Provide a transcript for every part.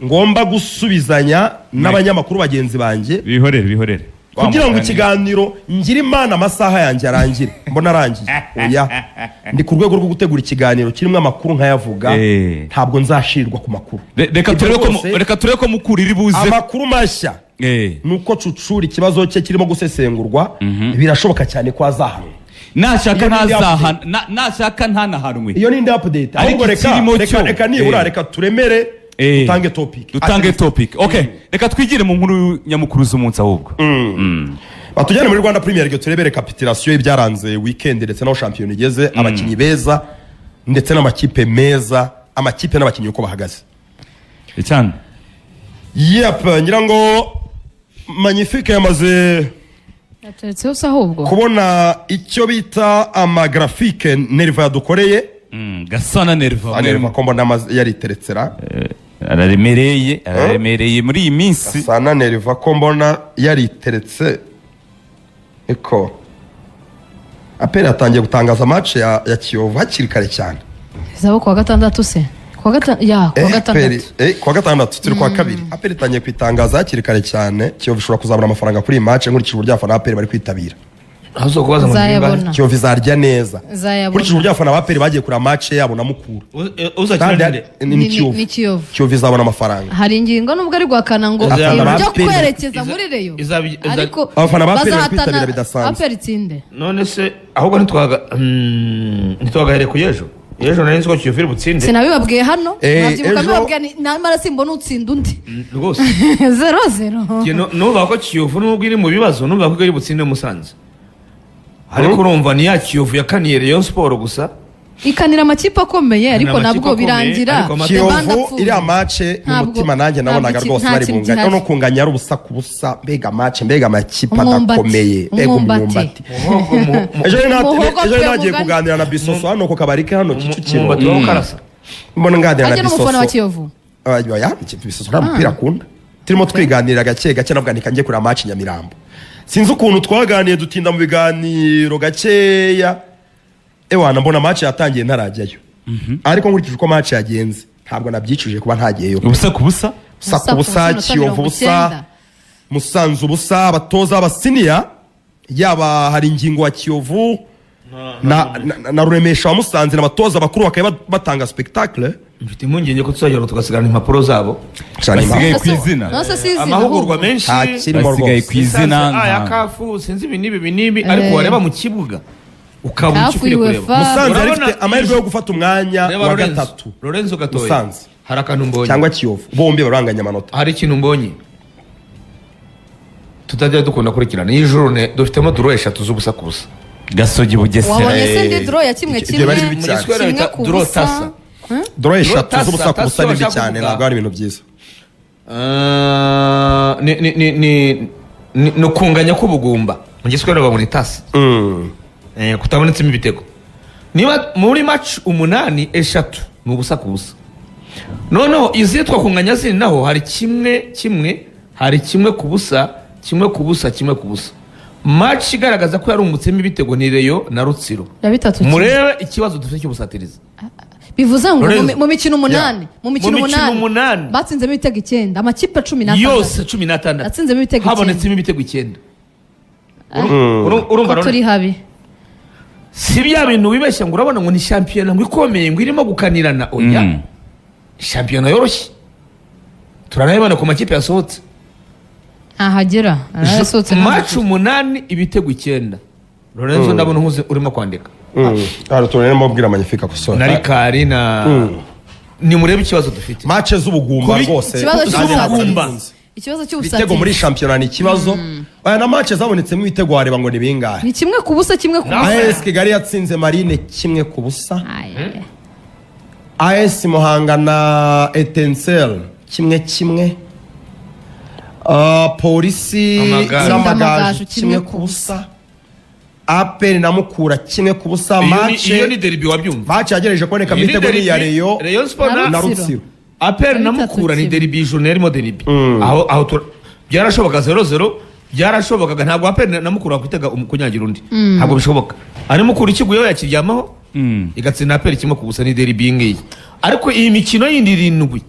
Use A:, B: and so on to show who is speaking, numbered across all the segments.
A: ngomba gusubizanya n'abanyamakuru bagenzi banjye
B: bihorere
A: kugira ngo ikiganiro ngira imana amasaha yanjye arangire mbona arangiye oya ndi ku rwego rwo gutegura ikiganiro kirimo amakuru nkayavuga ntabwo nzashirwa ku makuru
B: reka turebe ko mukurira ibuze
A: amakuru mashya nuko Cucuri ikibazo cye kirimo gusesengurwa birashoboka cyane ko azahanwa
B: nashaka ntanahanwe
A: iyo ni indi update ahubwo reka nibura reka turemere dutange topic okay reka twigire mu nkuru nyamukuru z'umunsi ahubwo batujyane muri Rwanda Premier League turebere capitulation y'ibyaranze weekend ndetse no champion igeze abakinyi beza ndetse n'amakipe meza amakipe n'abakinyi uko bahagaze
B: cyane
A: ngira ngo Magnifique yamaze kubona icyo bita amagraphique Nerva yadukoreye
B: Gasana Nerva
A: ko mbona yariteretsera
B: araremereye muri iyi minsi
A: Gasana Nerva ko mbona yariteretse eko apera atangiye gutangaza match ya Kiyovu hakiri kare cyane
C: zabo kwa gatandatu se kwa
A: gatandatu turi kwa kabiri apera itangiye kwitangaza hakiri kare cyane Kiyovu ishobora kuzabona amafaranga kuri iyi match nkurikije uburyo abafana apera bari kwitabira
D: aho kubaza
C: mu
A: Kiyovu izarya neza nkurikije uburyo abafana apera bagiye kuri match yabo na Mukura ni Kiyovu izabona amafaranga
C: hari ingingo nubwo ari gwakana ngo byo kwerekeza muri Reyo
A: ariko abafana apera kwitabira bidasanzwe
C: apera itsinde
D: none se ahubwo ntitwagahere ku yejo nari nzi ko Kiyovu iri butsinde
C: sinabibabwiye hano nabyibuka bibabwiye namara simbona utsinda undi
D: rwose
C: 0-0
D: nuba ko Kiyovu nubwo iri mu bibazo nuba ko iri butsinde Musanze ariko urumva ni ya Kiyovu yakaniye Rayon Sport gusa
C: ikanira amakipe akomeye ariko nabwo birangira
A: Kiyovu iri amace n'umutima nanjye nabonaga rwose bari bunganya no kunganya ari ubusa ku busa mbega match mbega amakipe adakomeye mbega umwumbati ejo nagiye kuganira na Bisoso hano ko kabarike hano Kicukiro mbona nganira na
C: Bisoso wa Kiyovu
A: ya Bisoso nta mupira akunda turimo twiganira gake nabwanika ngiye kuri match Nyamirambo sinzi ukuntu twaganiye dutinda mu biganiro gakeya ewana mbona match yatangiye ntarajyayo ariko nkurikije uko match yagenze ntabwo nabyicuje kuba ntagiyeyo
B: ubusa ku busa
A: Kiyovu busa Musanze ubusa abatoza abasiniya yaba hari ingingo wa Kiyovu na Ruremesha wa Musanze n'abatoza bakuru bakaba batanga spectacle
D: mfite impungenge ko tuzagera tugasigana impapuro zabo
B: basigaye ku izina
D: amahugurwa menshi
B: basigaye ku izina
D: aya kafu sinzi ibi ariko wareba mu kibuga ukaba ukiri kureba
A: Musanze arifite amahirwe yo gufata umwanya wa gatatu
D: Lorenzo Gatoya
A: Musanze
D: hari akantu mbonye
A: cyangwa Kiyovu bombi baranganya amanota
D: hari ikintu mbonye tutajya dukunda kurikirana iyi journée dufitemo draw 3 z'ubusa ku busa
B: Gasogi Bugesera
C: wabonye se ndi draw ya kimwe
D: draw tasa
A: draw 3 z'ubusa ku busa ni cyane ntabwo ari ibintu byiza
D: no kunganya kubugumba mu giswera babona itasi kutabonetsemo ibitego niba muri match 8 eshatu mu busa ku busa noneho izitwa kunganya zindi naho hari kimwe ku busa match igaragaza ko yarumutsemo ibitego ni Reyo na Rutsiro murebe ikibazo dufite cy'ubusatirizi
C: bivuze ngo mu mikino 8 batsinzemo ibitego 9 amakipe 16
D: yose 16
C: atsinzemo ibitego 9
D: habonetsemo ibitego 9
C: urumva turi habi
D: si bya bintu wibeshya ngo urabona ngo ni champion ngo ikomeye ngo irimo gukanirana oya champion yoroshye turanayibana ku makipe yasohotse
C: ahagera arasohotse
D: match 8 ibitego 9 Lorenzo ndabona nkuze urimo kwandika
A: turaremo bwira Magnifique kusora
D: nari kari na ni murebe ikibazo dufite
A: match z'ubugumba rwose
C: ikibazo cy'ubusatirizi
A: ibitego muri championnat ni ikibazo aya na match zabonetsemo ibitego wareba ngo ni bingahe
C: ni kimwe ku busa
A: AS Kigali yatsinze Marine kimwe ku busa AS Muhanga na Etincelle kimwe polisi n'amagaju kimwe ku busa APR na Mukura kimwe ku busa match
D: iyo ni derby wabyumva
A: match yagereje kuboneka mu bitego ni ya Rayon
D: Sport
A: na Rutsiro
D: APR na Mukura ni derby journée mo derby aho byarashoboka 0-0 byarashobokaga ntabwo APR na Mukura kwitega kunyagira undi ntabwo bishoboka ari Mukura ikiguyeho yakiryamaho igatsinda APR kimwe ku busa ni derby ngiyi ariko iyi mikino yindi 7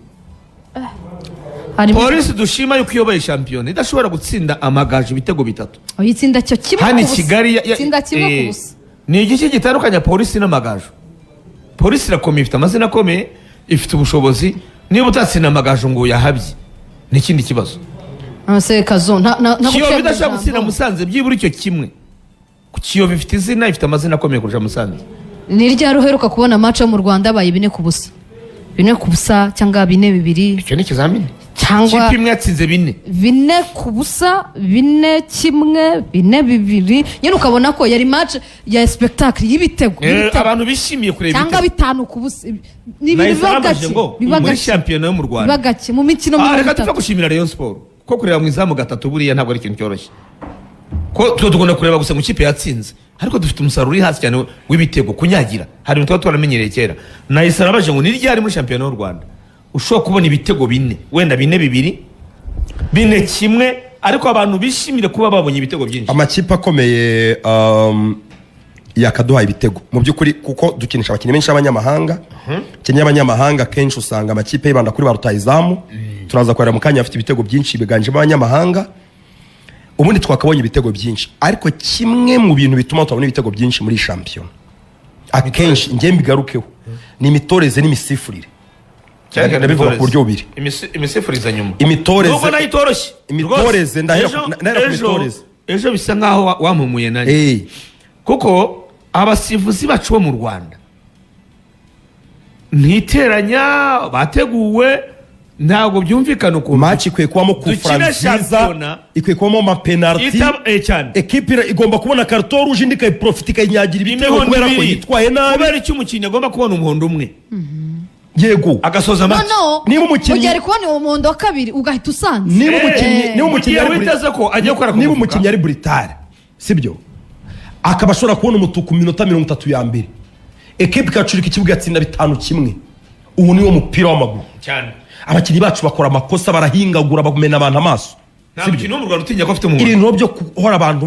D: polisi dushima yuko iyoboye shampiyona idashobora gutsinda Amagaju ibitego 3
C: uyitsinda cyo kimwe
D: hano i Kigali
C: itsinda kimwe kubusa
D: ni igiki gitandukanya polisi n'Amagaju. Polisi irakomeye, ifite amazina akomeye, ifite ubushobozi, niba utatsinda Amagaju ngo yahabye ni ikindi kibazo.
C: Ase Kazo
D: Kiyovu idashaka gutsinda Musanze byibura icyo kimwe. Kiyovu ifite izina, ifite amazina akomeye kurusha Musanze.
C: Ni rya ruheruka kubona match mu Rwanda baye 4 kubusa. 4 kubusa cyangwa 4-2.
D: Icyo ni ikizamini.
C: Cyangwa
D: kipe imwe yatsinze
C: 4 kubusa 4-1 4-2 nyine ukabona ko yari match ya spectacle y'ibitego
D: abantu bishimiye kureba
C: cyangwa 5 kubusa ni bibagace
D: muri shampiyona yo mu Rwanda
C: bibagace mu mikino
D: reka tuva gushimira Rayon Sport ko kureba mu izamu gatatu buriya ntabwo ari ikintu cyoroshye ko tugomba kureba gusa mu kipe yatsinze ariko dufite umusaruro uri hasi cyane w'ibitego kunyagira hari ibintu twaramenyereye kera nahise arabaje ngo ni ryari muri shampiyona y'u Rwanda ushobora kubona ibitego 4 wenda 4-2 4-1 ariko abantu bishimire kuba babonye ibitego byinshi.
A: Amakipe akomeye yakaduha ibitego mu by'ukuri kuko dukinisha abakinnyi benshi abanyamahanga Kenya abanyamahanga kenshi usanga amakipe yibanda kuri ba rutayizamu turaza kwarira mu kanya afite ibitego byinshi biganje abanyamahanga ubundi twakabonye ibitego byinshi ariko kimwe mu bintu bituma tubona ibitego byinshi muri shampiyona akenshi ngiye mbigarukeho ni imitoreze n'imisifurire cyane ndabivuga ku buryo bubiri
D: imisifuriza nyuma
A: imitoreze
D: nubwo nayo itoroshye
A: imitoreze ndahera ku mitoreze
D: ejo bisa nkaho wampumuye nanjye kuko abasifuzi bacu bo mu Rwanda ntiteranya bateguwe ntabwo byumvikana ukuntu
A: match ikwiye kubamo kufra nziza ikwiye kubamo amapenalty ekipe igomba kubona karton rouge indi kayiprofita ikayinyagira ibitego kubera ko yitwaye nabi
D: kubera icyo umukinnyi agomba kubona umuhondo umwe
A: yego
D: agasoza match
C: niba umukinnyi ugera kubona umuhondo wa kabiri ugahita usanze
A: niba umukinnyi
D: ari witaza ko ajya gukora
A: niba umukinnyi ari brutal sibyo akaba ashobora kubona umutuku mu minota 30 ya mbere ekipe ikacurika ikibuga yatsinda 5-1 ubu niwo mupira w'amaguru
D: cyane
A: abakinnyi bacu bakora amakosa barahingagura bagumena abantu amaso
D: nta mukino wo mu Rwanda utinya ko afite umuhondo
A: ibintu byo guhora abantu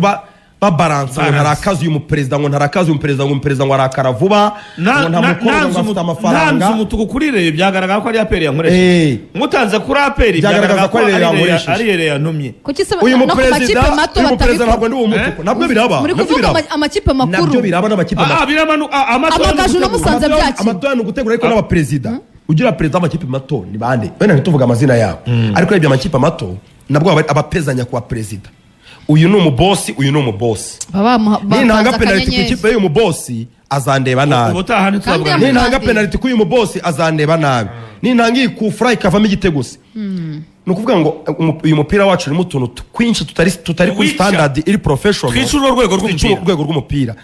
A: babaransa ngo ntarakaza uyu muperezida ngo ntarakaza uyu muperezida ngo umuperezida ngo arakara vuba ngo nta mukoro ngo afite amafaranga
D: ntanze umutuku kuri rero byagaragara ko ari aperi yankoresheje mutanze kuri aperi
A: byagaragaza ko ari
D: yere yantumye
A: uyu muperezida ntabwo ndi uwo mutuku nabwo biraba
C: muri kuvuga amakipe makuru
A: nabyo biraba n'amakipe
C: makuru Amagaju no Musanze byaki
A: amatora no gutegura ariko n'abaperezida ugira perezida w'amakipe mato ni bande wenda ntituvuga amazina yabo ariko ibyo amakipe mato nabwo abapezanya kuba perezida uyu ni umubosi uyu ni umubosi nintanga penalty ku ikipe y'uyu mubosi azandeba nabi nintanga penalty ku uyu mubosi azandeba nabi nintanga iyi kufra ikavamo igitego se ni ukuvuga ngo uyu mupira wacu urimo utuntu twinshi tutari kuri standard iri professional
D: twicura
A: urwego rw'umupira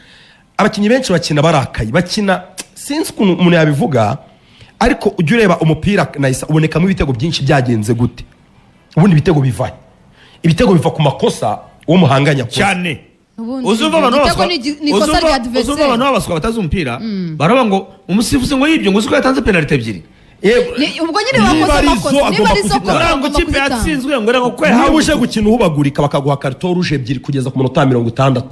A: abakinnyi benshi bakina barakaye bakina sinzi ukuntu umuntu yabivuga ariko ujya ureba umupira nahise ubonekamo ibitego byinshi byagenze gute ubundi ibitego biva ku makosa uwo muhanganya
D: cyane uzumva abantu babaswa batazi umupira baraba ngo umusifuzi ngo yibyo ngo uko yatanze penalty ebyiri
C: ubwo nyine bakoze amakosa niba ari zo
D: ngo ikipe yatsinzwe ngo rero ko
A: niba uje gukina uhubagurika bakaguha karton rouge ebyiri kugeza ku minota 60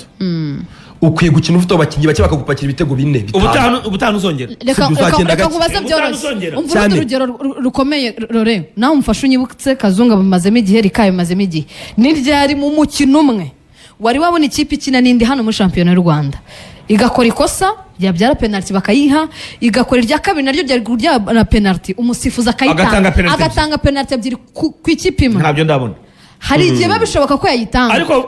A: ukwiye gukina ufite abakinnyi bake bakagupakira ibitego 4
D: ubutanu uzongera
C: reka nkubaze byoroshye umva urugero rukomeye rore nawe umfashe unyibutse Kazunga bamazemo igihe rikaye bamazemo igihe niryari mu mukino umwe wari wabona ikipe ikina n'indi hano muri shampiyona y'u Rwanda igakora ikosa byabyara penalty bakayiha igakora irya kabiri naryo ryari penalty umusifuzi akayitanga agatanga penalty ebyiri ku ikipe imwe
D: ntabyo ndabona
C: hari igihe babishoboka ko yayitanga
D: ariko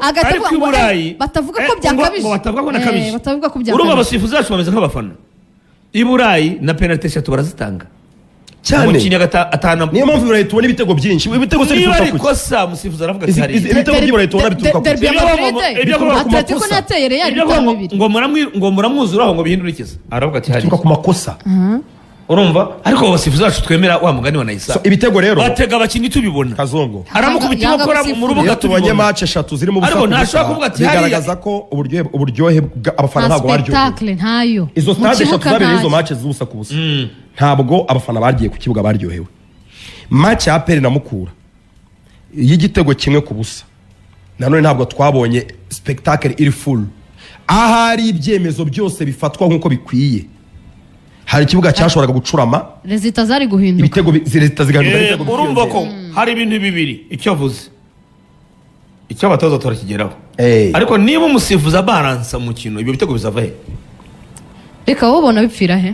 D: i Burayi
C: batavuga ko byakabije
D: batavuga ko nakabije
C: batavuga ko byakabije
D: urumva abasifuzi bacu bameze nk'abafana i Burayi na penalty 3 barazitanga
A: cyane
D: atana
A: niyo mpamvu Burayi tubona ibitego byinshi ibitego se
D: niba ari kosa umusifuzi aravuga ati hari
A: ibitego by'Iburayi tubona bituruka
D: ku ngo muramwuzuraho ngo bihindurikize aravuga ati hari
A: bituruka ku makosa
D: urumva ariko abasifuzi bacu twemera wa mugani wa Nayisa
A: ibitego rero
D: batega abakinnyi tubibona
A: Kazongo
D: aramukubita bakora mu rubuga
A: tubonye match 3 zirimo
D: ubusa
A: bigaragaza ko uburyohe abafana ntabwo
C: baryohewe ntayo
A: izo stade 3 zabiri izo match z'ubusa ku busa ntabwo abafana bargiye ku kibuga baryohewe match ya APR na Mukura y'igitego kimwe ku busa nanone ntabwo twabonye spectacle iri full ahari ibyemezo byose bifatwa nkuko bikwiye hari ikibuga cyashoboraga gucurama
C: rezita zari guhinduka
A: ibitego zireta zigahinduka ibitego
D: urumva ko hari ibintu bibiri icyo avuze icyo abatoza turakigeraho ariko niba umusifuzi abaransa mu kintu ibyo bitego bizava he
C: reka wowe ubona bipfira he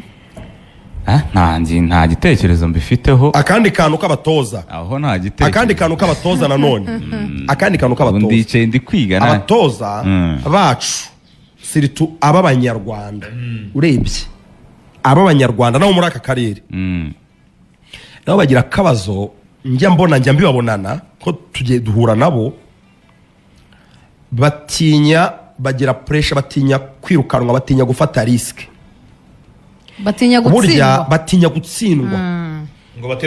B: nta gitekerezo mbifiteho
A: akandi kantu k'abatoza
B: aho nta gitekerezo
A: akandi kantu k'abatoza nanone akandi kantu k'abatoza
B: ndicaye ndi kwiga
A: abatoza bacu siritu ab'abanyarwanda urebye ab'abanyarwanda nabo muri aka karere nabo bagira akabazo njya mbibabonana ko tugiye duhura nabo bagira pressure batinya kwirukanwa batinya gufata risque
C: batinya gutsindwa
A: burya batinya gutsindwa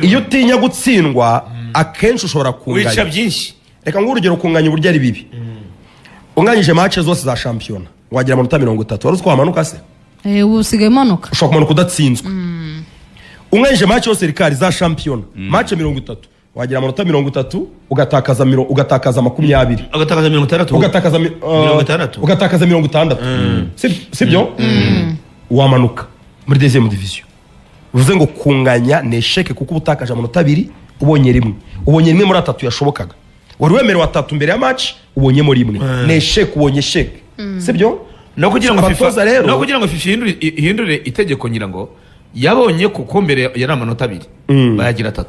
A: iyo utinya gutsindwa akenshi ushobora kunganya
D: wica byinshi
A: reka ng'urugero kunganya uburyo ari bibi unganyije match zose za shampiyona wagira amanota 30 wari uzi ko wamanuka se
C: ubu usigaye umanuka
A: ushobora kumanuka udatsinzwe unganyije match yose rikari za shampiyona match 30 wagira amanota 30 ugatakaza 20
D: ugatakaza 60
A: ugatakaza 60 sibyo wamanuka muri deuxième division uvuze ngo kunganya ni échec kuko ubutakaje amanota 2 ubonye rimwe muri 3 yashobokaga wari wemerewe 3 mbere ya match ubonyemo rimwe ni échec ubonye échec sibyo
D: no kugira ngo FIFA ihindure itegeko nyirango yabonye kuko mbere yari amanota 2 bayagira 3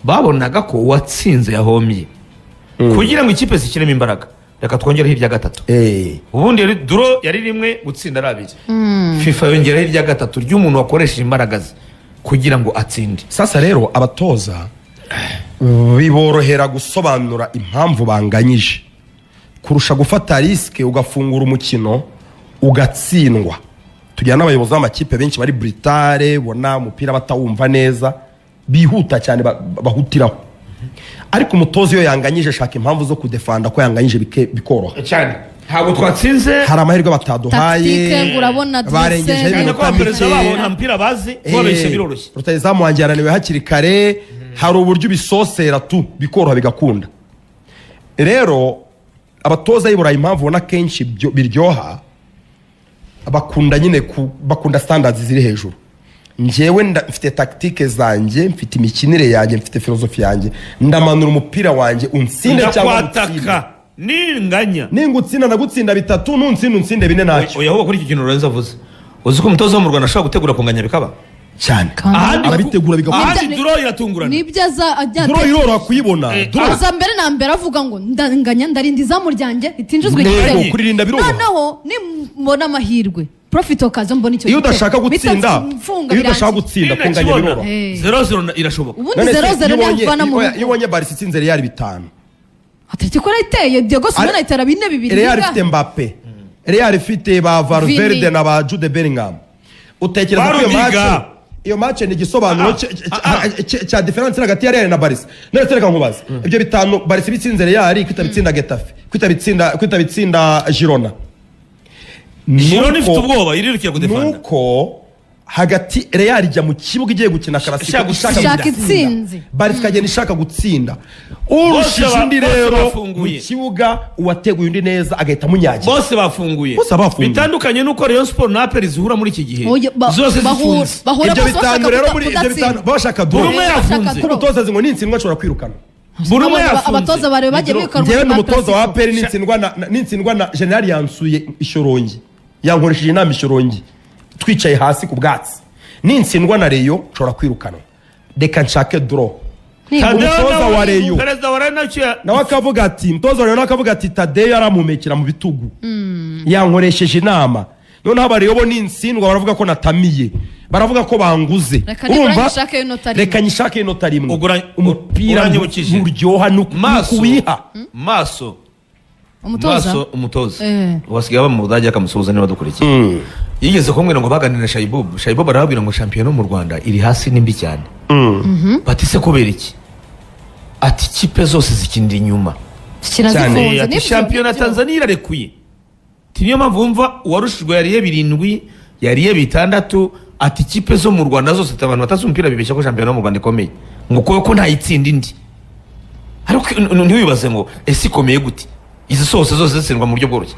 D: babonaga ko watsinze yahombye kugira ngo ikipe zikiremo imbaraga reka twongere hirya gatatu ubundi duro yari rimwe gutsinda ari 2 FIFA yongera hirya gatatu ry'umuntu wakoresheje imbaraga ze kugira ngo atsinde
A: sasa rero abatoza biborohera gusobanura impamvu banganyije kurusha gufata risque ugafungura umukino ugatsindwa tujyana n'abayobozi b'amakipe benshi bari brutale bona umupira batawumva neza bihuta cyane bahutiraho ariko umutoza iyo yanganyije shaka impamvu zo kudefanda ko yanganyije bikoroha
D: cyane ntabwo twatsinze
A: hari amahirwe bataduhaye
C: barengeje
D: nta mpira bazi kubabeshya biroroshye
A: rutayizamu wanjye yananiwe hakiri kare hari uburyo ubisosera bikoroha bigakunda rero abatoza y'iburayi impamvu ubona kenshi biryoha bakunda nyine bakunda standards ziri hejuru njyewe mfite tactique zanjye mfite imikinire yanjye mfite filozofi yanjye ndamanura umupira wanjye unsinde cyangwa
D: gutsinda ninganya
A: ningutsinda ndagutsinda 3 nunsinde 4 ntacyo
D: oya ahubwo kuri iki kintu Lorenzo avuze uzi ko umutoza wo mu Rwanda ashobora gutegura kunganya bikaba
A: cyane arabitegura bigakora
D: duro iratungurana
C: nibyo ajya
A: duro irora kuyibona
C: aza mbere na mbere avuga ngo ndanganya ndarinda izamu ryanjye itinjizwe
A: igitego kuririnda biroroha
C: noneho nimbona amahirwe profit okazo mbona icyo
A: iyo udashaka gutsinda kunganya biroroha
D: 0-0 irashoboka
C: ubundi 0-0 nivana mu
A: iyo ubonye Barca itsinze Real 5
C: Atletico iteye Diego Simeone itera 4-2
A: Real ifite Mbappe Real ifite ba Valverde na ba Jude Bellingham utekereza ko iyo match ni igisobanuro cya difference hagati ya Real na Barca none reka nkubaza ibyo bitanu Barca bitsinze Real kwitabitsinda Getafe kwitabitsinda Girona
D: ifite ubwoba irirukiye kudefanda
A: nuko hagati Real ijya mu kibuga igiye gukina Clasico
C: ishaka itsinzi
A: Barca ikagenda ishaka gutsinda urushije undi rero mu kibuga uwateguye undi neza agahita munyagira
D: bose bafunguye bitandukanye nuko Rayon Sport na APR zihura muri iki gihe zose zifunze
A: ibyo bitanu rero muri ibyo bitanu bashaka
D: buri umwe yafunze
A: umutoza zingo nintsindwa ashobora kwirukana
C: buri umwe yafunze abatoza bare bagiye bikarwa
A: njyewe n'umutoza wa APR nintsindwa na General yansuye Ishorongi yankoresheje inama Ishorongi twicaye hasi ku bwatsi nintsindwa na Reyo ushobora kwirukanwa reka nshake draw umutoza wa Reyo nawe akavuga ati umutoza wa Reyo nawe akavuga ati Tadeyo aramumekera mu bitugu yankoresheje inama noneho abareyo bo nintsindwa baravuga ko natamiye baravuga ko banguze
C: urumva
A: reka nyishake inota rimwe umupira uryoha nukuwiha
D: maso
C: umutoza
D: wasigaye aba mu Budage akamusuhuza niba dukurikiye yigeze kumbwira ngo baganira Shayibob arababwira ngo shampiyona mu Rwanda iri hasi nimbi cyane bati se kubera iki ati kipe zose zikinira inyuma
C: cyane
D: shampiyona Tanzania irarekuye niyo mpamvu wumva uwarushijwe yariye 7 yariye 6 ati kipe zo mu Rwanda zose abantu batazi umupira bibeshya ko shampiyona mu Rwanda ikomeye ngo ko nta itsinda indi ariko ntiwibaze ngo ese ikomeye gute izi zose zitsindwa mu buryo bworoshye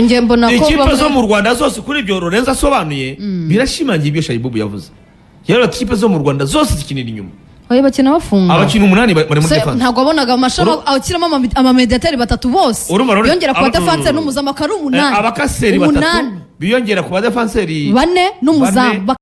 C: njye mbona ko
D: ikipe zo mu Rwanda zose kuri ibyo Lorenzo asobanuye birashimangira ibyo Shayibubu yavuze rero ikipe zo mu Rwanda zose zikinira inyuma
C: oya bakina bafunga
D: abakina 8 bari muri defense
C: ntabwo wabonaga amashami akiramo amamediateri 3 bose biyongera ku badefanseri n'umuzamu akari 8
D: abakaseri 3 biyongera ku badefanseri
C: 4 n'umuzamu